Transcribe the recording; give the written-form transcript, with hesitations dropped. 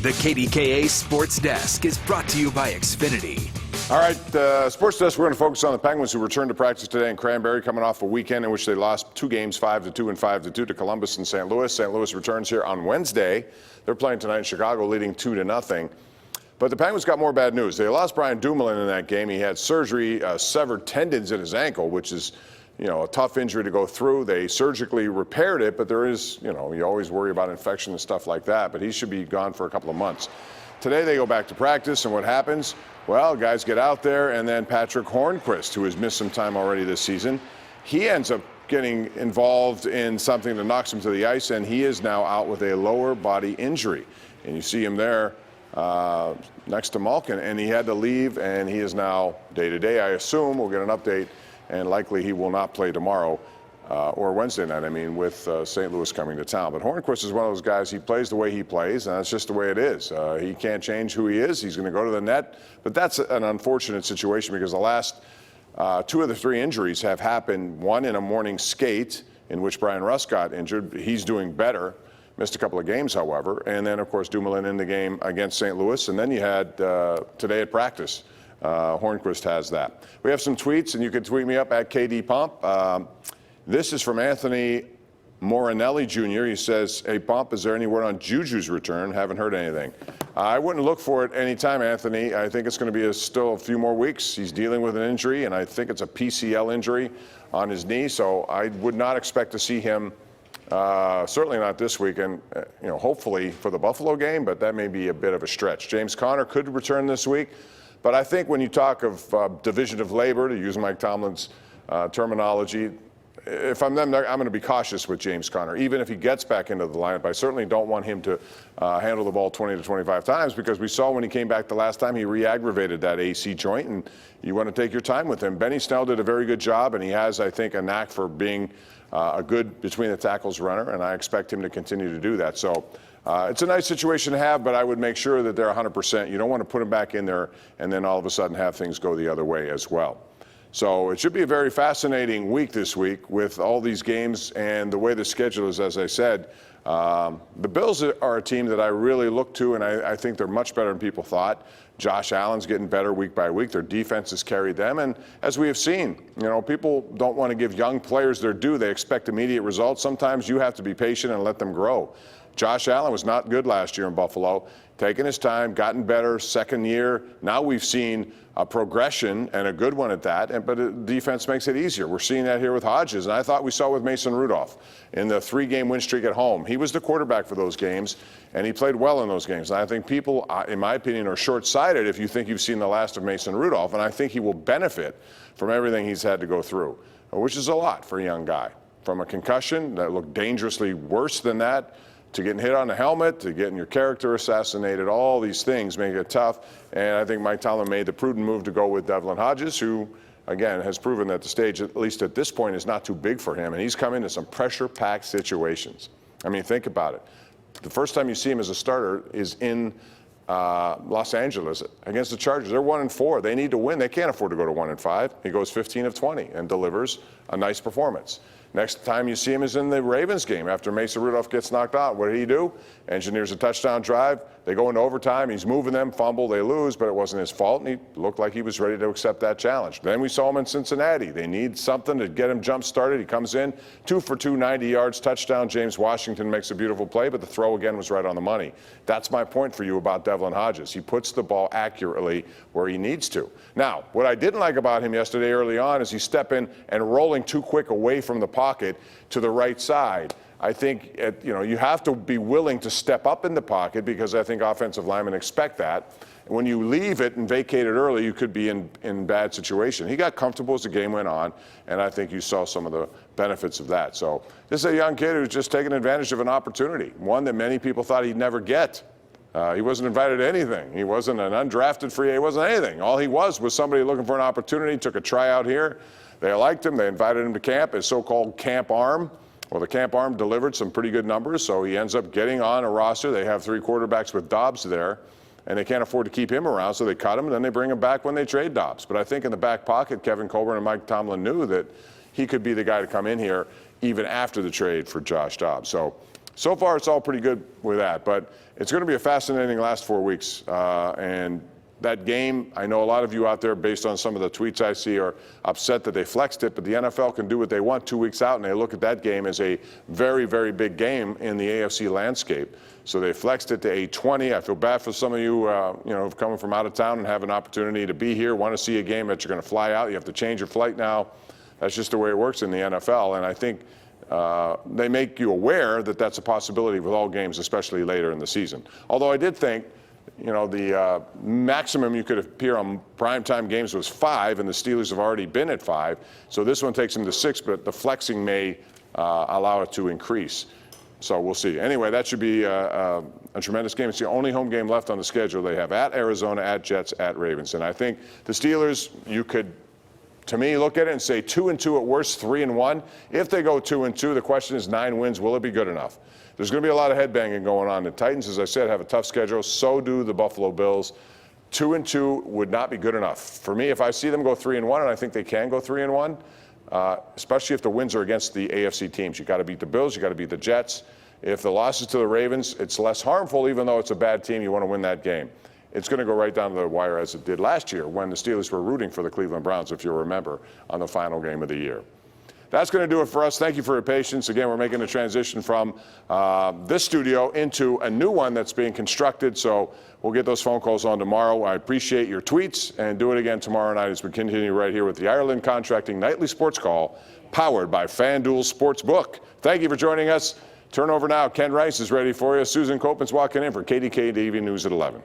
The KDKA Sports Desk is brought to you by Xfinity. All right, Sports Desk, we're going to focus on the Penguins who returned to practice today in Cranberry, coming off a weekend in which they lost 2 games, 5-2 and 5-2 to Columbus and St. Louis. St. Louis returns here on Wednesday. They're playing tonight in Chicago, leading 2-0. But the Penguins got more bad news. They lost Brian Dumoulin in that game. He had surgery, severed tendons in his ankle, which is, a tough injury to go through. They surgically repaired it, but there is, you always worry about infection and stuff like that. But he should be gone for a couple of months. Today they go back to practice, and what happens? Well, guys get out there, and then Patrick Hornqvist, who has missed some time already this season, he ends up getting involved in something that knocks him to the ice, and he is now out with a lower body injury. And you see him there next to Malkin, and he had to leave, and he is now day-to-day, I assume. We'll get an update, and likely he will not play tomorrow. Or Wednesday night, with St. Louis coming to town. But Hornqvist is one of those guys, he plays the way he plays, and that's just the way it is. He can't change who he is. He's going to go to the net. But that's an unfortunate situation because the last 2 of the 3 injuries have happened, one in a morning skate in which Brian Rust got injured. He's doing better. Missed a couple of games, however. And then, of course, Dumoulin in the game against St. Louis. And then you had today at practice. Hornqvist has that. We have some tweets, and you can tweet me up at KDPump. This is from Anthony Morinelli Jr. He says, "Hey, Pomp, is there any word on Juju's return? Haven't heard anything." I wouldn't look for it anytime, Anthony. I think it's going to be still a few more weeks. He's dealing with an injury, and I think it's a PCL injury on his knee, so I would not expect to see him, certainly not this weekend, hopefully for the Buffalo game, but that may be a bit of a stretch. James Conner could return this week, but I think when you talk of division of labor, to use Mike Tomlin's terminology, if I'm them, I'm going to be cautious with James Conner. Even if he gets back into the lineup, I certainly don't want him to handle the ball 20 to 25 times because we saw when he came back the last time, he re-aggravated that AC joint, and you want to take your time with him. Benny Snell did a very good job, and he has, I think, a knack for being a good between-the-tackles runner, and I expect him to continue to do that. So it's a nice situation to have, but I would make sure that they're 100%. You don't want to put him back in there and then all of a sudden have things go the other way as well. So it should be a very fascinating week this week with all these games and the way the schedule is, as I said. The Bills are a team that I really look to, and I think they're much better than people thought. Josh Allen's getting better week by week. Their defense has carried them. And as we have seen, people don't want to give young players their due. They expect immediate results. Sometimes you have to be patient and let them grow. Josh Allen was not good last year in Buffalo. Taking his time, gotten better, second year. Now we've seen a progression, and a good one at that, but the defense makes it easier. We're seeing that here with Hodges, and I thought we saw with Mason Rudolph in the 3-game win streak at home. He was the quarterback for those games, and he played well in those games. And I think people, in my opinion, are short-sighted if you think you've seen the last of Mason Rudolph, and I think he will benefit from everything he's had to go through, which is a lot for a young guy. From a concussion that looked dangerously worse than that, to getting hit on the helmet, to getting your character assassinated, all these things make it tough. And I think Mike Tomlin made the prudent move to go with Devlin Hodges, who, again, has proven that the stage, at least at this point, is not too big for him. And he's come into some pressure-packed situations. Think about it. The first time you see him as a starter is in Los Angeles against the Chargers. They're 1-4. They need to win. They can't afford to go to 1-5. He goes 15 of 20 and delivers a nice performance. Next time you see him is in the Ravens game after Mason Rudolph gets knocked out. What did he do? Engineers a touchdown drive. They go into overtime. He's moving them, fumble, they lose, but it wasn't his fault, and he looked like he was ready to accept that challenge. Then we saw him in Cincinnati. They need something to get him jump-started. He comes in, 2 for 2, 90 yards, touchdown. James Washington makes a beautiful play, but the throw again was right on the money. That's my point for you about Devlin Hodges. He puts the ball accurately where he needs to. Now, what I didn't like about him yesterday early on is he's stepping and rolling too quick away from the pocket to the right side. I think, you have to be willing to step up in the pocket because I think offensive linemen expect that. When you leave it and vacate it early, you could be in bad situation. He got comfortable as the game went on, and I think you saw some of the benefits of that. So this is a young kid who's just taking advantage of an opportunity, one that many people thought he'd never get. He wasn't invited to anything. He wasn't an undrafted free agent. He wasn't anything. All he was somebody looking for an opportunity, took a tryout here. They liked him. They invited him to camp, his so-called camp arm. Well, the camp arm delivered some pretty good numbers, so he ends up getting on a roster. They have 3 quarterbacks with Dobbs there, and they can't afford to keep him around, so they cut him, and then they bring him back when they trade Dobbs. But I think in the back pocket, Kevin Colburn and Mike Tomlin knew that he could be the guy to come in here even after the trade for Josh Dobbs. So so far it's all pretty good with that. But it's going to be a fascinating last 4 weeks. And that game, I know a lot of you out there, based on some of the tweets I see, are upset that they flexed it, but the NFL can do what they want 2 weeks out, and they look at that game as a very, very big game in the AFC landscape. So they flexed it to 8:20. I feel bad for some of you, who've come from out of town and have an opportunity to be here, want to see a game that you're going to fly out. You have to change your flight now. That's just the way it works in the NFL, and I think they make you aware that that's a possibility with all games, especially later in the season. Although I did think, the maximum you could appear on primetime games was 5, and the Steelers have already been at 5. So this one takes them to 6, but the flexing may allow it to increase. So we'll see. Anyway, that should be a tremendous game. It's the only home game left on the schedule. They have at Arizona, at Jets, at Ravens. And I think the Steelers, you could, to me, look at it and say 2-2 at worst, 3-1. If they go 2-2, the question is 9 wins. Will it be good enough? There's going to be a lot of headbanging going on. The Titans, as I said, have a tough schedule. So do the Buffalo Bills. 2-2 would not be good enough. For me, if I see them go 3-1, and I think they can go 3-1, especially if the wins are against the AFC teams. You got to beat the Bills. You got to beat the Jets. If the losses to the Ravens, it's less harmful, even though it's a bad team. You want to win that game. It's going to go right down to the wire as it did last year when the Steelers were rooting for the Cleveland Browns, if you remember, on the final game of the year. That's going to do it for us. Thank you for your patience. Again, we're making a transition from this studio into a new one that's being constructed, so we'll get those phone calls on tomorrow. I appreciate your tweets, and do it again tomorrow night as we continue right here with the Ireland Contracting Nightly Sports Call, powered by FanDuel Sportsbook. Thank you for joining us. Turnover now. Ken Rice is ready for you. Susan Copeland's walking in for KDK TV News at 11.